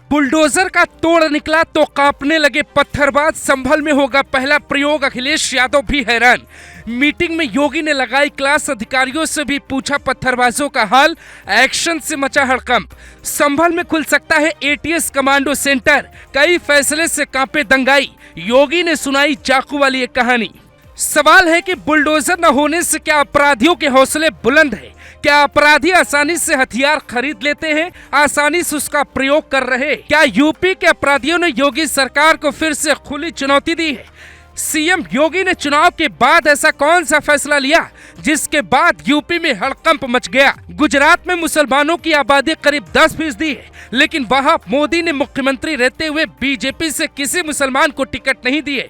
Bulldozer का तोड़ निकला तो कांपने लगे पत्थरबाज। संभल में होगा पहला प्रयोग, अखिलेश यादव भी हैरान। मीटिंग में योगी ने लगाई क्लास, अधिकारियों से भी पूछा पत्थरबाजों का हाल। एक्शन से मचा हड़कंप। संभल में खुल सकता है एटीएस कमांडो सेंटर। कई फैसले से कांपे दंगाई। योगी ने सुनाई चाकू वाली एक कहानी। सवाल है कि बुलडोजर न होने से क्या अपराधियों के हौसले बुलंद है? क्या अपराधी आसानी से हथियार खरीद लेते हैं, आसानी से उसका प्रयोग कर रहे? क्या यूपी के अपराधियों ने योगी सरकार को फिर से खुली चुनौती दी है? सीएम योगी ने चुनाव के बाद ऐसा कौन सा फैसला लिया जिसके बाद यूपी में हड़कंप मच गया? गुजरात में मुसलमानों की आबादी करीब 10% है, लेकिन वहां मोदी ने मुख्यमंत्री रहते हुए बीजेपी से किसी मुसलमान को टिकट नहीं दिए।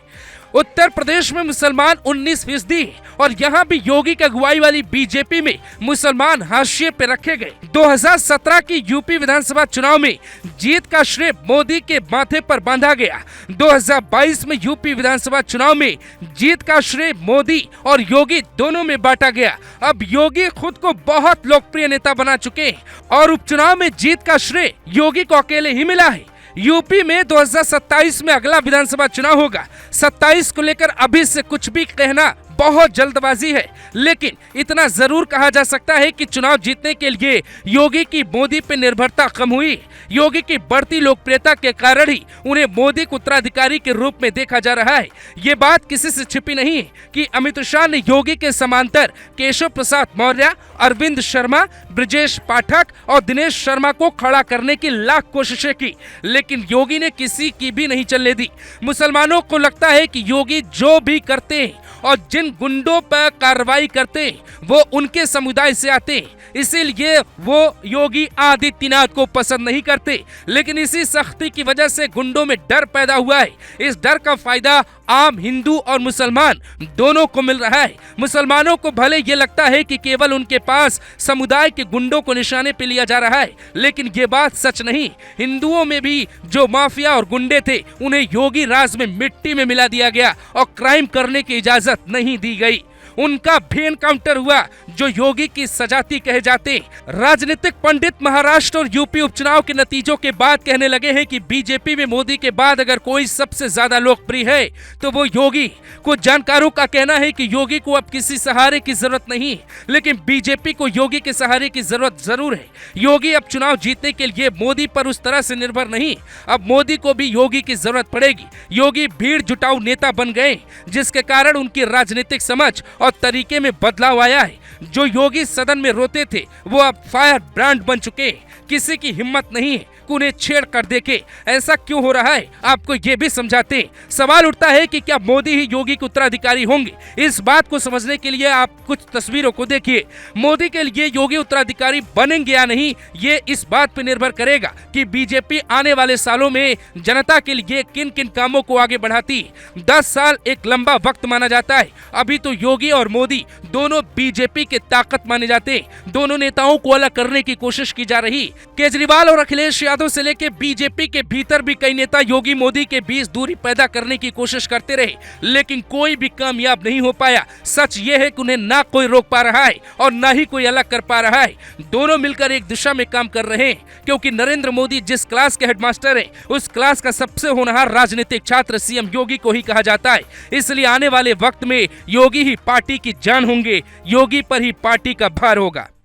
उत्तर प्रदेश में मुसलमान 19% और यहाँ भी योगी की अगुवाई वाली बीजेपी में मुसलमान हाशिए पे रखे गए। 2017 की यूपी विधानसभा चुनाव में जीत का श्रेय मोदी के माथे पर बांधा गया। 2022 में यूपी विधानसभा चुनाव में जीत का श्रेय मोदी और योगी दोनों में बांटा गया। अब योगी खुद को बहुत लोकप्रिय नेता बना चुके हैं और उपचुनाव में जीत का श्रेय योगी को अकेले ही मिला है। यूपी में 2027 में अगला विधानसभा चुनाव होगा। 27 को लेकर अभी से कुछ भी कहना बहुत जल्दबाजी है, लेकिन इतना जरूर कहा जा सकता है कि चुनाव जीतने के लिए योगी की मोदी पर निर्भरता कम हुई। योगी की बढ़ती लोकप्रियता के कारण ही उन्हें मोदी के उत्तराधिकारी के रूप में देखा जा रहा है। ये बात किसी से छिपी नहीं है कि अमित शाह ने योगी के समांतर केशव प्रसाद मौर्य, अरविंद शर्मा, ब्रजेश पाठक और दिनेश शर्मा को खड़ा करने की लाख कोशिशें की, लेकिन योगी ने किसी की भी नहीं चलने दी। मुसलमानों को लगता है कि योगी जो भी करते हैं और जिन गुंडों पर कार्रवाई करते हैं वो उनके समुदाय से आते हैं, इसीलिए वो योगी आदित्यनाथ को पसंद नहीं करते। लेकिन इसी सख्ती की वजह से गुंडों में डर पैदा हुआ है। इस डर का फायदा आम हिंदू और मुसलमान दोनों को मिल रहा है। मुसलमानों को भले ये लगता है कि केवल उनके पास समुदाय के गुंडों को निशाने पे लिया जा रहा है, लेकिन ये बात सच नहीं। हिंदुओं में भी जो माफिया और गुंडे थे उन्हें योगी राज में मिट्टी में मिला दिया गया और क्राइम करने की इजाजत नहीं दी गई। उनका भी एनकाउंटर हुआ जो योगी की सजाती कहे जाते। राजनीतिक पंडित महाराष्ट्र और यूपी उपचुनाव के नतीजों के बाद कहने लगे हैं कि बीजेपी में मोदी के बाद अगर कोई सबसे ज्यादा लोकप्रिय है तो वो योगी। कुछ जानकारों का कहना है कि योगी को अब किसी सहारे की जरूरत नहीं, लेकिन बीजेपी को योगी के सहारे की जरूरत जरूर है। योगी अब चुनाव जीतने के लिए मोदी पर उस तरह से निर्भर नहीं, अब मोदी को भी योगी की जरूरत पड़ेगी। योगी भीड़ जुटाऊ नेता बन गए, जिसके कारण उनकी राजनीतिक समझ और तरीके में बदलाव आया है। जो योगी सदन में रोते थे वो अब फायर ब्रांड बन चुके हैं। किसी की हिम्मत नहीं है कि उन्हें छेड़ कर देखे। ऐसा क्यों हो रहा है आपको ये भी समझाते हैं। सवाल उठता है कि क्या मोदी ही योगी के उत्तराधिकारी होंगे? इस बात को समझने के लिए आप कुछ तस्वीरों को देखिए। मोदी के लिए योगी उत्तराधिकारी बनेंगे या नहीं, ये इस बात पर निर्भर करेगा कि बीजेपी आने वाले सालों में जनता के लिए किन किन कामों को आगे बढ़ाती है। 10 साल एक लंबा वक्त माना जाता है। अभी तो योगी और मोदी दोनों बीजेपी के ताकत माने जाते हैं। दोनों नेताओं को अलग करने की कोशिश की जा रही। केजरीवाल और अखिलेश यादव से लेकर बीजेपी के भीतर भी कई नेता योगी मोदी के बीच दूरी पैदा करने की कोशिश करते रहे, लेकिन कोई भी कामयाब नहीं हो पाया। सच ये है कि उन्हें ना कोई रोक पा रहा है और ना ही कोई अलग कर पा रहा है। दोनों मिलकर एक दिशा में काम कर रहे हैं, क्योंकि नरेंद्र मोदी जिस क्लास के हेडमास्टर है उस क्लास का सबसे होनहार राजनीतिक छात्र सीएम योगी को ही कहा जाता है। इसलिए आने वाले वक्त में योगी ही पार्टी की जान होंगे, योगी पर ही पार्टी का भार होगा।